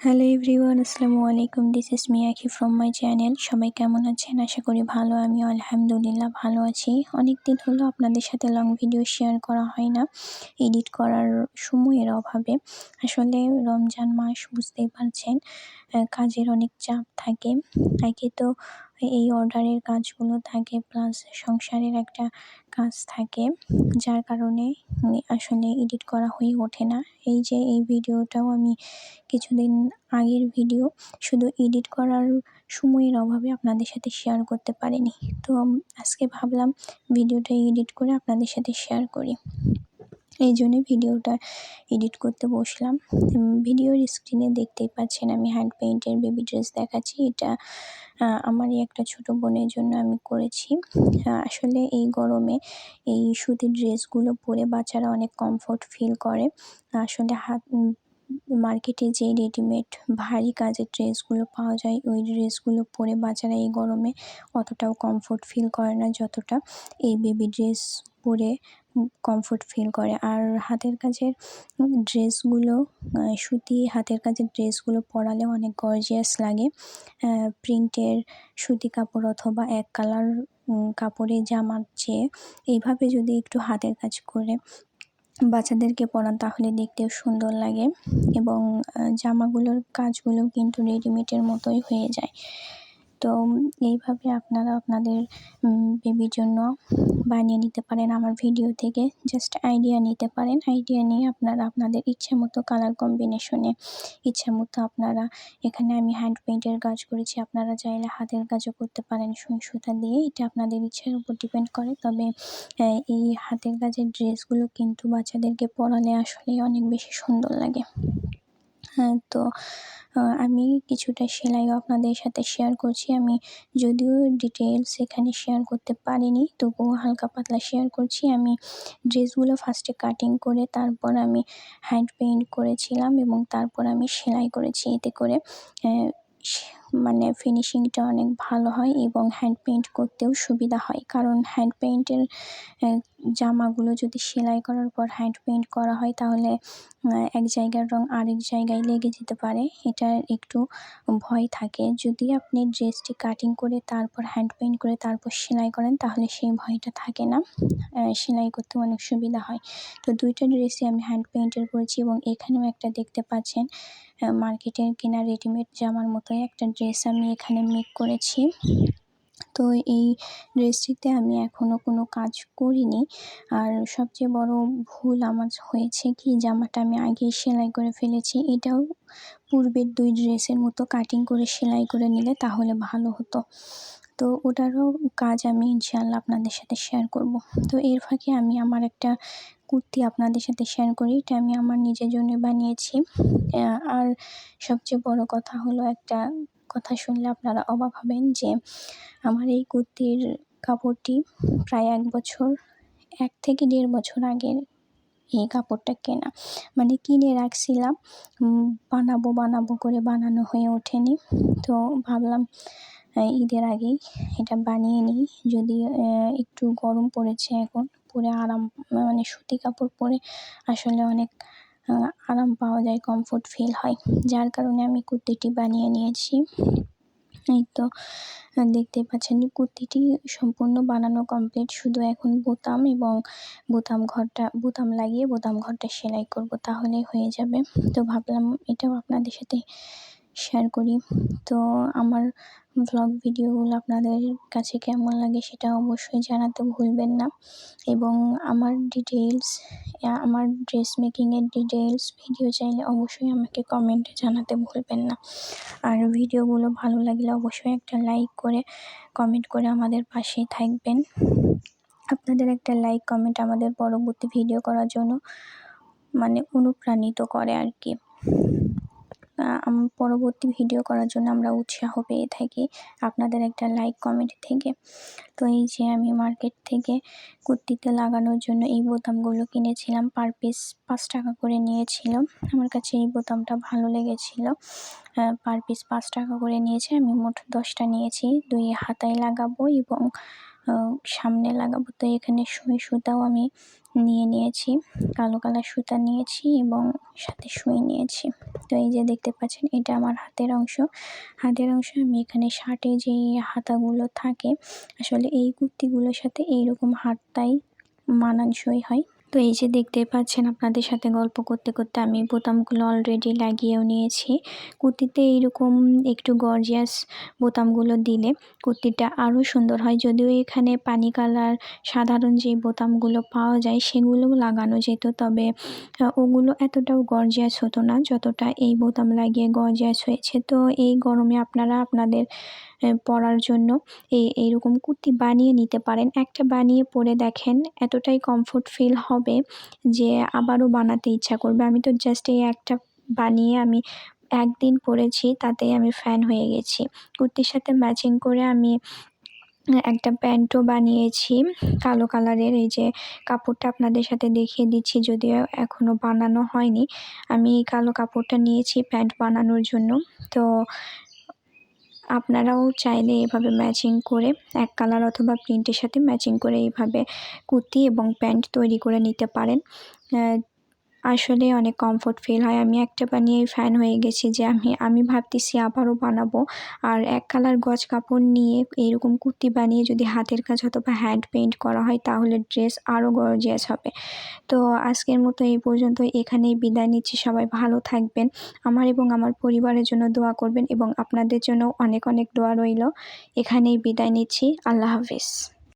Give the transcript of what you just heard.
Hello everyone, আসসালামু আলাইকুম। This is Miyaki from my channel. সবাই কেমন আছেন? আশা করি ভালো। আমি আলহামদুলিল্লাহ ভালো আছি। অনেক দিন হলো আপনাদের সাথে লং ভিডিও শেয়ার করা হয় না, এডিট করার সময়ের অভাবে। আসলে রমজান মাস, বুঝতেই পারছেন, কাজের অনেক চাপ থাকে। একে তো এই অর্ডারের কাজগুলো থাকে, প্লাস সংসারের একটা কাজ থাকে, যার কারণে আসলে এডিট করা হয়ে ওঠে না। এই যে এই ভিডিওটাও আমি কিছুদিন আগের ভিডিও, শুধু এডিট করার সময়ের অভাবে আপনাদের সাথে শেয়ার করতে পারিনি। তো আজকে ভাবলাম ভিডিওটা এডিট করে আপনাদের সাথে শেয়ার করি। এই জন্যে ভিডিওটা এডিট করতে বসলাম। ভিডিওর স্ক্রিনে দেখতেই পাচ্ছেন আমি হ্যান্ড পেইন্টের বেবি ড্রেস দেখাচ্ছি। এটা আমারই একটা ছোট বোনের জন্য আমি করেছি। আসলে এই গরমে এই সুতির ড্রেসগুলো পরে বাচ্চারা অনেক কমফোর্ট ফিল করে। আসলে মার্কেটে যে রেডিমেড ভারী কাজের ড্রেসগুলো পাওয়া যায়, ওই ড্রেসগুলো পরে বাচ্চারা এই গরমে অতটাও কমফোর্ট ফিল করে না, যতটা এই বেবি ড্রেস পরে কমফোর্ট ফিল করে। আর হাতের কাজের ড্রেসগুলো, সুতি হাতের কাজের ড্রেসগুলো পরালে অনেক গর্জিয়াস লাগে। প্রিন্টের সুতি কাপড় অথবা এক কালার কাপড়ে জামার চেয়ে এইভাবে যদি একটু হাতের কাজ করে বাচ্চাদেরকে পরান তাহলে দেখতেও সুন্দর লাগে, এবং জামাগুলোর কাজগুলোও কিন্তু রেডিমেডের মতোই হয়ে যায়। তো এইভাবে আপনারা আপনাদের বেবির জন্য বানিয়ে নিতে পারেন। আমার ভিডিও থেকে জাস্ট আইডিয়া নিতে পারেন। আইডিয়া নিয়ে আপনারা আপনাদের ইচ্ছে মতো কালার কম্বিনেশনে, ইচ্ছে মতো আপনারা, এখানে আমি হ্যান্ড পেইন্টের কাজ করেছি, আপনারা চাইলে হাতের কাজও করতে পারেন সুই সুতা দিয়ে। এটা আপনাদের ইচ্ছার উপর ডিপেন্ড করে। তবে এই হাতের কাজের ড্রেসগুলো কিন্তু বাচ্চাদেরকে পরালে আসলেই অনেক বেশি সুন্দর লাগে। হ্যাঁ, তো আমি কিছুটা সেলাইও আপনাদের সাথে শেয়ার করছি। আমি যদিও ডিটেলস এখানে শেয়ার করতে পারিনি, তবুও হালকা পাতলা শেয়ার করছি। আমি ড্রেসগুলো ফার্স্টে কাটিং করে তারপর আমি হ্যান্ড পেইন্ট করেছিলাম এবং তারপর আমি সেলাই করেছি। এতে করে মানে ফিনিশিংটা অনেক ভালো হয় এবং হ্যান্ড পেইন্ট করতেও সুবিধা হয়। কারণ হ্যান্ড পেইন্টের জামাগুলো যদি সেলাই করার পর হ্যান্ড পেইন্ট করা হয় তাহলে এক জায়গার রং আরেক জায়গায় লেগে যেতে পারে, এটার একটু ভয় থাকে। যদি আপনি ড্রেসটি কাটিং করে তারপর হ্যান্ড পেইন্ট করে তারপর সেলাই করেন তাহলে সেই ভয়টা থাকে না, সেলাই করতে অনেক সুবিধা হয়। তো দুইটা ড্রেসই আমি হ্যান্ড পেইন্টের করেছি এবং এখানেও একটা দেখতে পাচ্ছেন মার্কেটের কেনা রেডিমেড জামার মতোই একটা ড্রেস আমি এখানে মেক করেছি। তো এই ড্রেসটিতে আমি এখনও কোনো কাজ করিনি। আর সবচেয়ে বড় ভুল আমার হয়েছে কি, জামাটা আমি আগেই সেলাই করে ফেলেছি। এটাও পূর্বের 2 ড্রেসের মতো কাটিং করে সেলাই করে নিলে তাহলে ভালো হতো। তো ওটারও কাজ আমি ইনশাআল্লাহ আপনাদের সাথে শেয়ার করব। তো এর ফাঁকে আমি আমার একটা কুর্তি আপনাদের সাথে শেয়ার করি। এটা আমি আমার নিজের জন্য বানিয়েছি। আর সবচেয়ে বড় কথা হলো, একটা কথা শুনলে আপনারা অবাক হবেন যে আমার এই কুর্তির কাপড়টি প্রায় 1 থেকে 1.5 বছর আগের এই কাপড়টা কেনা। মানে কিনে রাখছিলাম, বানাবো করে বানানো হয়ে ওঠেনি। তো ভাবলাম ঈদের আগেই এটা বানিয়ে নিই। যদি একটু গরম পড়েছে এখন, পরে আরাম, মানে সুতি কাপড় পরে আসলে অনেক আরাম পাওয়া যায়, কমফোর্ট ফিল হয়। যার কারণে আমি কুর্তিটি বানিয়ে নিয়েছি। এই তো দেখতেই পাচ্ছেন কুর্তিটি সম্পূর্ণ বানানো কমপ্লিট। শুধু এখন বোতাম এবং বোতাম লাগিয়ে বোতাম ঘরটা সেলাই করব, তাহলেই হয়ে যাবে। তো ভাবলাম এটাও আপনাদের সাথে শেয়ার করি। তো আমার ভ্লগ ভিডিওগুলো আপনাদের কাছে কেমন লাগে সেটা অবশ্যই জানাতে ভুলবেন না, এবং আমার আমার ড্রেস মেকিংয়ের ডিটেলস ভিডিও চাইলে অবশ্যই আমাকে কমেন্টে জানাতে ভুলবেন না। আর ভিডিওগুলো ভালো লাগলে অবশ্যই একটা লাইক করে কমেন্ট করে আমাদের পাশেই থাকবেন। আপনাদের একটা লাইক কমেন্ট আমাদের পরবর্তী ভিডিও করার জন্য মানে অনুপ্রাণিত করে আর কি। পরবর্তী ভিডিও করার জন্য আমরা উৎসাহ পেয়ে থাকি আপনাদের একটা লাইক কমেন্ট থেকে। তো এই যে আমি মার্কেট থেকে কুর্তিতে লাগানোর জন্য এই বোতামগুলো কিনেছিলাম, পার পিস 5 টাকা করে নিয়েছিল। আমার কাছে এই বোতামটা ভালো লেগেছিল। পার পিস 5 টাকা করে নিয়েছে। আমি মোট 10টা নিয়েছি, 2 হাতায় লাগাবো এবং সামনে লাগাবো। তো এখানে সুই সুতাও আমি নিয়ে নিয়েছি, কালো কালার সুতা নিয়েছি এবং সাথে সুই নিয়েছি। তো এই যে দেখতে পাচ্ছেন এটা আমার হাতের অংশ। আমি এখানে শার্টে যে হাতাগুলো থাকে, আসলে এই কুর্তিগুলোর সাথে এইরকম হাতটাই মানানসই হয়। তো এই যে দেখতে পাচ্ছেন আপনাদের সাথে গল্প করতে করতে আমি বোতামগুলো অলরেডি লাগিয়েও নিয়েছি। কুর্তিতে এইরকম একটু গর্জিয়াস বোতামগুলো দিলে কুর্তিটা আরও সুন্দর হয়। যদিও এখানে পানি কালার সাধারণ যে বোতামগুলো পাওয়া যায় সেগুলো লাগানো যেত, তবে ওগুলো এতটাও গর্জিয়াস হতো না যতটা এই বোতাম লাগিয়ে গর্জিয়াস হয়েছে। তো এই গরমে আপনারা আপনাদের পরার জন্য এইরকম কুর্তি বানিয়ে নিতে পারেন। একটা বানিয়ে পরে দেখেন, এতটাই কমফোর্ট ফিল হবে যে আবারও বানাতে ইচ্ছা করবে। আমি তো জাস্ট এই একটা বানিয়ে আমি একদিন পরেছি, তাতেই আমি ফ্যান হয়ে গেছি। কুর্তির সাথে ম্যাচিং করে আমি একটা প্যান্টও বানিয়েছি কালো কালারের। এই যে কাপড়টা আপনাদের সাথে দেখিয়ে দিচ্ছি, যদিও এখনো বানানো হয়নি। আমি এই কালো কাপড়টা নিয়েছি প্যান্ট বানানোর জন্য। তো আপনারাও চাইলে এভাবে ম্যাচিং করে এক কালার অথবা প্রিন্টের সাথে ম্যাচিং করে এইভাবে কুর্তি এবং প্যান্ট তৈরি করে নিতে পারেন। আসলে অনেক কমফোর্ট ফিল হয়। আমি একটা বানিয়েই ফ্যান হয়ে গেছি যে আমি ভাবতেছি আবারও বানাবো। আর এক কালার গজ কাপড় নিয়ে এইরকম কুর্তি বানিয়ে যদি হাতের কাজ অথবা হ্যান্ড পেইন্ট করা হয় তাহলে ড্রেস আরও গর্জিয়াস হবে। তো আজকের মতো এই পর্যন্ত, এখানেই বিদায় নিচ্ছি। সবাই ভালো থাকবেন, আমার এবং আমার পরিবারের জন্য দোয়া করবেন এবং আপনাদের জন্য অনেক অনেক দোয়া রইল। এখানেই বিদায় নিচ্ছি। আল্লাহ হাফিজ।